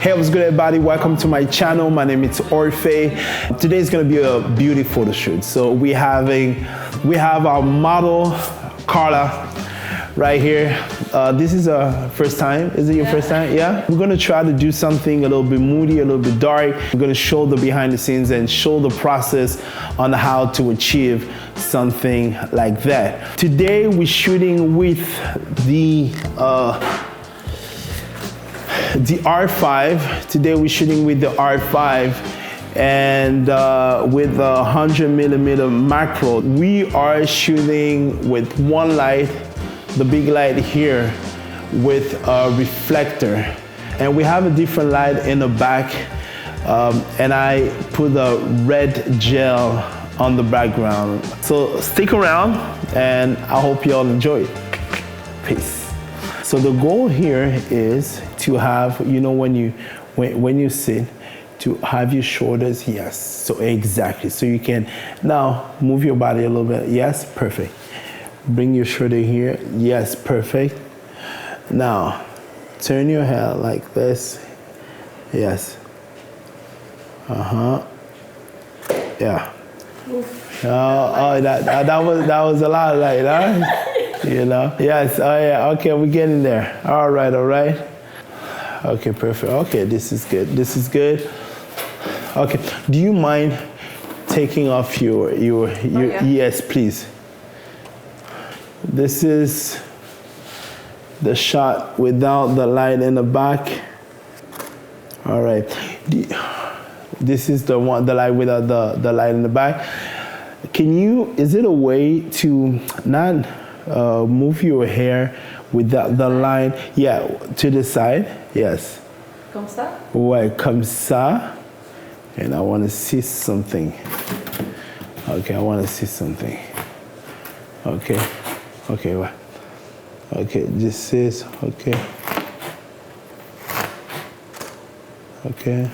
Hey, what's good everybody? Welcome to my channel. My name is Orphée. Today is going to be a beauty photo shoot. So we have our model, Carla, right here. This is our first time. Is it your first time? Yeah? We're going to try to do something a little bit moody, a little bit dark. We're going to show the behind the scenes and show the process on how to achieve something like that. Today we're shooting with the R5. Today we're shooting with the R5 and with a 100mm macro. We are shooting with one light, the big light here, with a reflector. And we have a different light in the back, and I put a red gel on the background. So stick around and I hope you all enjoy it. Peace. So the goal here is to have, you know, when you sit, to have your shoulders, yes, so exactly. So you can now move your body a little bit, yes, perfect. Bring your shoulder here, yes, perfect. Now, turn your head like this, yes. Yeah. That was a lot, like that. You know? Yes, oh yeah, okay, we're getting there. All right. Okay, perfect. Okay, this is good. Okay, do you mind taking off your yes, please. This is the shot without the light in the back. All right. This is the light without the light in the back. Is it a way to not move your hair without the line? Yeah, to the side, yes. Comme ça? Ouais, comme ça. And I want to see something. Okay, I want to see something. Okay, what? Okay, this is, okay. Okay.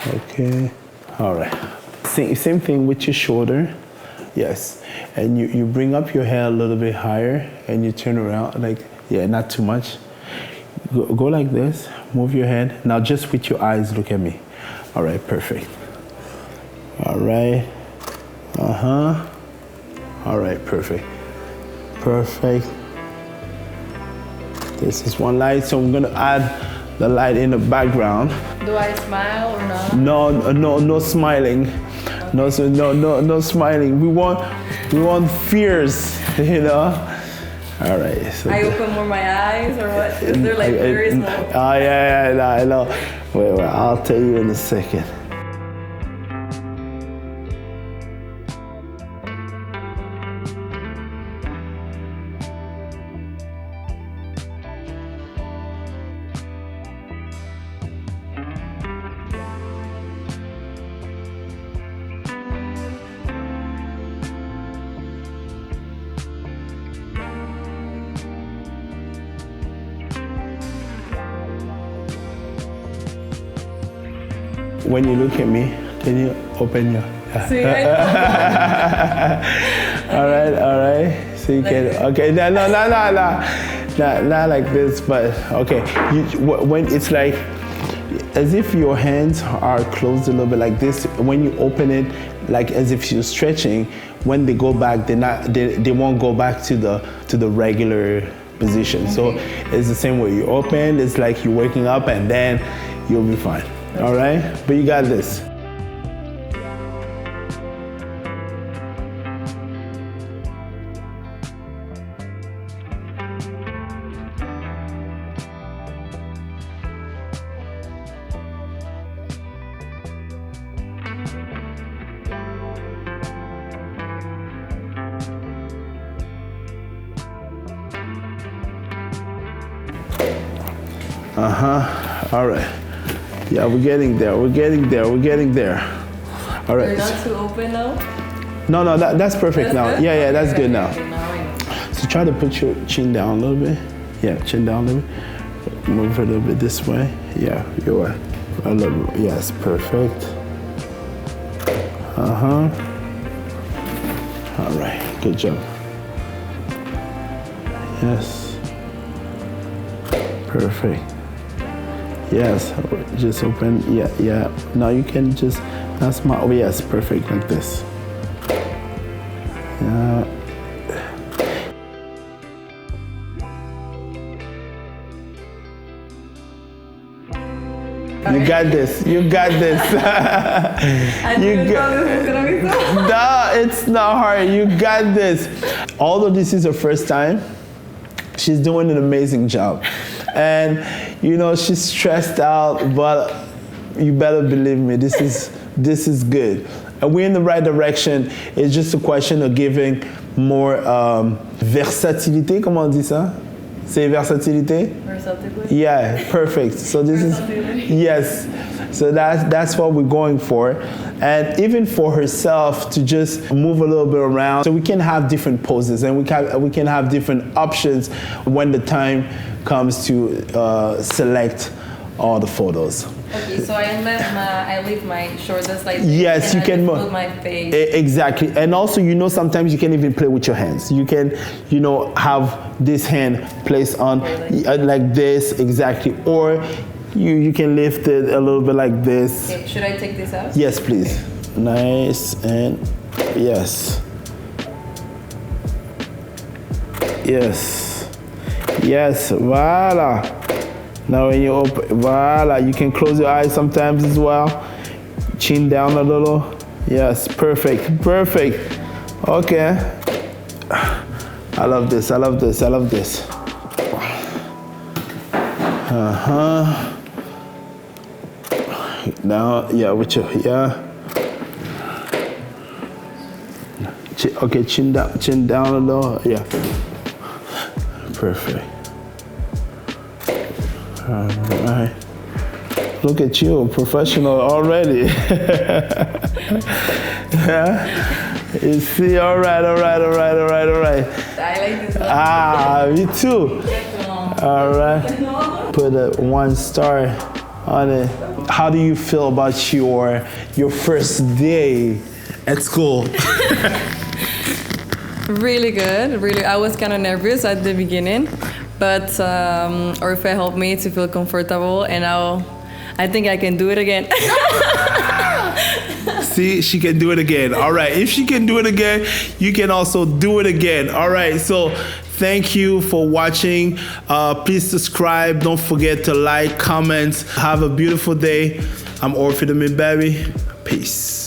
Okay, all right. Same thing with your shoulder, yes. And you bring up your hair a little bit higher and you turn around, like, yeah, not too much. Go like this, move your head. Now just with your eyes, look at me. All right, perfect. All right, all right, perfect. This is one light, so I'm gonna add the light in the background. Do I smile or not? No smiling. No smiling. We want fears, you know. All right. So I open more my eyes, or what? Is there like very small? Oh yeah, no, I know. Wait, I'll tell you in a second. When you look at me, can you open your... See, all right. So you can, okay, no, not like this, but okay. When it's like, as if your hands are closed a little bit like this, when you open it, like as if you're stretching, when they go back, they won't go back to the regular position. Okay. So it's the same way. You open, it's like you're waking up and then you'll be fine. All right, but you got this. All right. Yeah, we're getting there. All right. You're not too open though? No, that's perfect now. Good? Yeah, that's good now. Okay, now I know. So try to put your chin down a little bit. Yeah, chin down a little bit. Move it a little bit this way. Yeah, you're right. A little, yes, perfect. All right, good job. Yes. Perfect. Yes, just open. Yeah, yeah. Now you can just, that's my, oh yes, perfect, like this. Yeah. You got this. You got this. No, it's not hard. You got this. Although this is her first time, she's doing an amazing job. And you know, she's stressed out, but you better believe me, this is good. And we're in the right direction. It's just a question of giving more versatilité, comment on dit ça? C'est versatilité? Versatility? Yeah, perfect. So this is, yes. So that's what we're going for. And even for herself to just move a little bit around, so we can have different poses and we can have different options when the time comes to select all the photos. Okay, so I leave my shoulders like this. Yes, you can move my face. Exactly. And also, you know, sometimes you can even play with your hands. You can, you know, have this hand placed on like this, exactly. Or you can lift it a little bit like this. Okay, should I take this out? Yes, please. Nice and yes. Yes. Yes, voila. Now when you open, voila, you can close your eyes sometimes as well. Chin down a little. Yes, perfect, perfect. Okay. I love this, I love this, I love this. Uh-huh. Now, yeah, with your, yeah. Okay, chin down a little, yeah. Perfect. All right. Look at you, professional already. Yeah. You see, all right. I like this one. Ah, me too. All right. Put a 1 star on it. How do you feel about your first day at school? Really good. Really, I was kind of nervous at the beginning, but Orphée helped me to feel comfortable, and now I think I can do it again. See, she can do it again. All right, if she can do it again, you can also do it again. All right, so thank you for watching. Please subscribe. Don't forget to like, comment. Have a beautiful day. I'm Orphée the Baby. Peace.